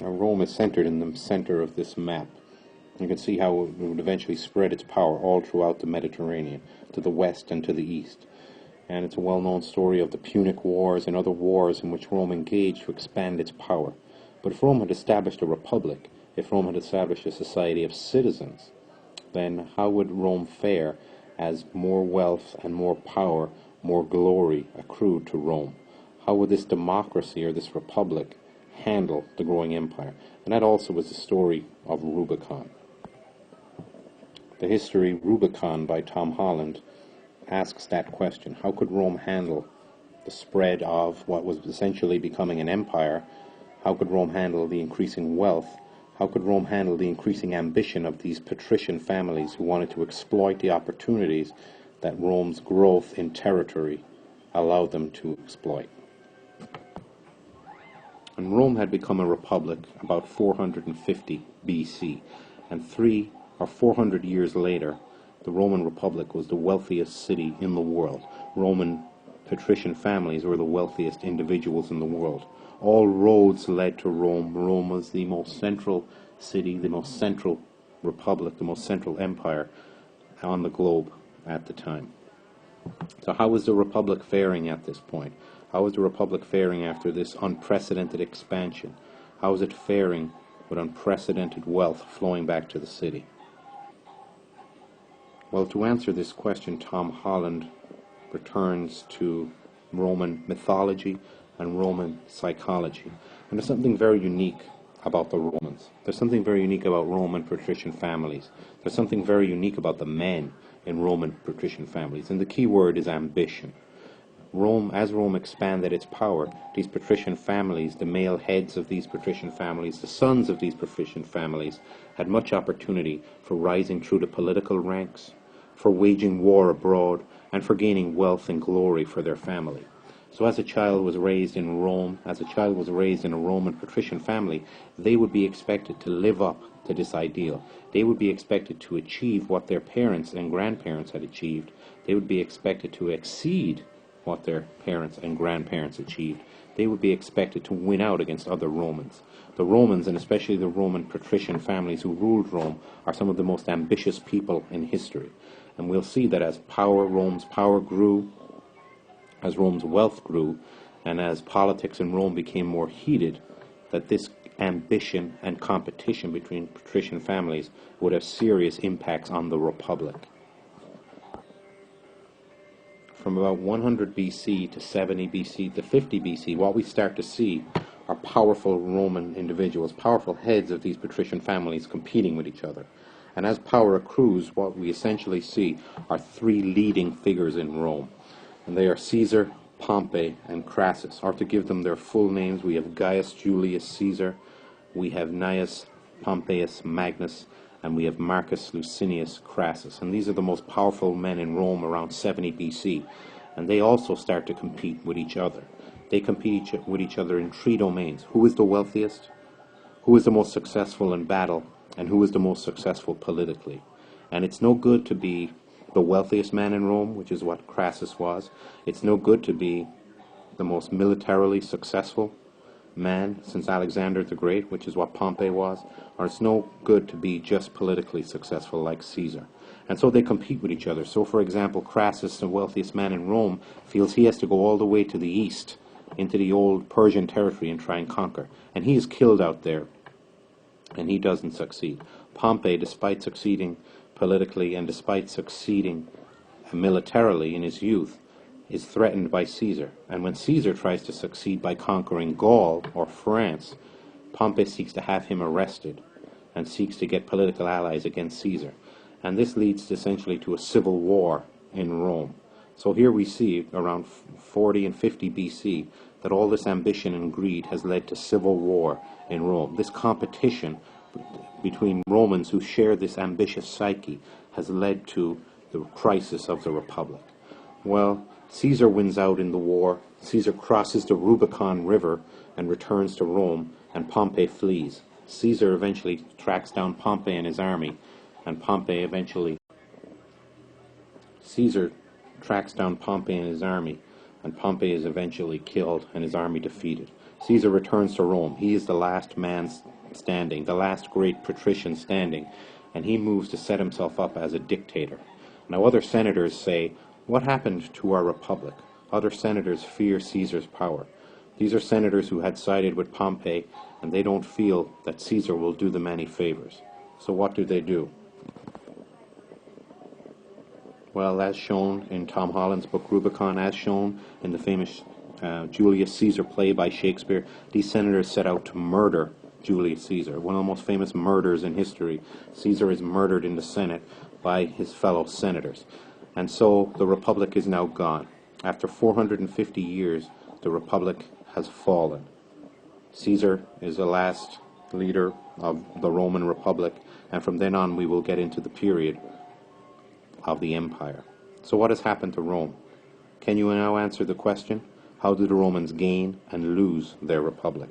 Rome is centered in the center of this map. You can see how it would eventually spread its power all throughout the Mediterranean, to the west and to the east. And it's a well-known story of the Punic Wars and other wars in which Rome engaged to expand its power. But if Rome had established a republic, if Rome had established a society of citizens, then how would Rome fare as more wealth and more power, more glory accrued to Rome? How would this democracy or this republic handle the growing empire? And that also was the story of Rubicon. The history Rubicon by Tom Holland asks that question. How could Rome handle the spread of what was essentially becoming an empire? How could Rome handle the increasing wealth? How could Rome handle the increasing ambition of these patrician families who wanted to exploit the opportunities that Rome's growth in territory allowed them to exploit? And Rome had become a republic about 450 BC, and 300 or 400 years later, the Roman Republic was the wealthiest city in the world. Roman patrician families were the wealthiest individuals in the world. All roads led to Rome. Rome was the most central city, the most central republic, the most central empire on the globe at the time. So how was the Republic faring at this point? How was the Republic faring after this unprecedented expansion? How was it faring with unprecedented wealth flowing back to the city? Well, to answer this question, Tom Holland returns to Roman mythology and Roman psychology. And there's something very unique about the Romans. There's something very unique about Roman patrician families. There's something very unique about the men in Roman patrician families. And the key word is ambition. As Rome expanded its power, these patrician families, the male heads of these patrician families, the sons of these patrician families, had much opportunity for rising through the political ranks, for waging war abroad, and for gaining wealth and glory for their family. So as a child was raised in Rome, as a child was raised in a Roman patrician family, they would be expected to live up to this ideal. They would be expected to achieve what their parents and grandparents had achieved. They would be expected to exceed what their parents and grandparents achieved. They would be expected to win out against other Romans. The Romans, and especially the Roman patrician families who ruled Rome, are some of the most ambitious people in history. And we'll see that as Rome's power grew, as Rome's wealth grew, and as politics in Rome became more heated, that this ambition and competition between patrician families would have serious impacts on the Republic. From about 100 BC to 70 BC to 50 BC, what we start to see are powerful Roman individuals, powerful heads of these patrician families competing with each other. And as power accrues, what we essentially see are three leading figures in Rome. And they are Caesar, Pompey, and Crassus. Or to give them their full names, we have Gaius Julius Caesar, we have Gnaeus Pompeius Magnus, and we have Marcus Licinius Crassus. And these are the most powerful men in Rome around 70 BC. And they also start to compete with each other. They compete with each other in three domains. Who is the wealthiest? Who is the most successful in battle? And who is the most successful politically? And it's no good to be the wealthiest man in Rome, which is what Crassus was. It's no good to be the most militarily successful man since Alexander the Great, which is what Pompey was. Or it's no good to be just politically successful like Caesar. And so they compete with each other. So, for example, Crassus, the wealthiest man in Rome, feels he has to go all the way to the east, into the old Persian territory, and try and conquer. And he is killed out there, and he doesn't succeed. Pompey, despite succeeding politically and despite succeeding militarily in his youth, is threatened by Caesar. And when Caesar tries to succeed by conquering Gaul or France, Pompey seeks to have him arrested and seeks to get political allies against Caesar. And this leads essentially to a civil war in Rome. So here we see around 40 and 50 BC that all this ambition and greed has led to civil war in Rome. This competition between Romans who share this ambitious psyche has led to the crisis of the Republic. Well, Caesar wins out in the war. Caesar crosses the Rubicon River and returns to Rome, and Pompey flees. Caesar eventually tracks down Pompey and his army, and Caesar tracks down Pompey and his army, and Pompey is eventually killed and his army defeated. Caesar returns to Rome. He is the last man standing, the last great patrician standing, and he moves to set himself up as a dictator. Now other senators say, what happened to our republic? Other senators fear Caesar's power. These are senators who had sided with Pompey, and they don't feel that Caesar will do them any favors. So what do? Well, as shown in Tom Holland's book Rubicon, as shown in the famous Julius Caesar play by Shakespeare, these senators set out to murder Julius Caesar, one of the most famous murders in history. Caesar is murdered in the Senate by his fellow senators. And so the Republic is now gone. After 450 years, the Republic has fallen. Caesar is the last leader of the Roman Republic, and from then on we will get into the period of the empire. So what has happened to Rome? Can you now answer the question, how did the Romans gain and lose their republic?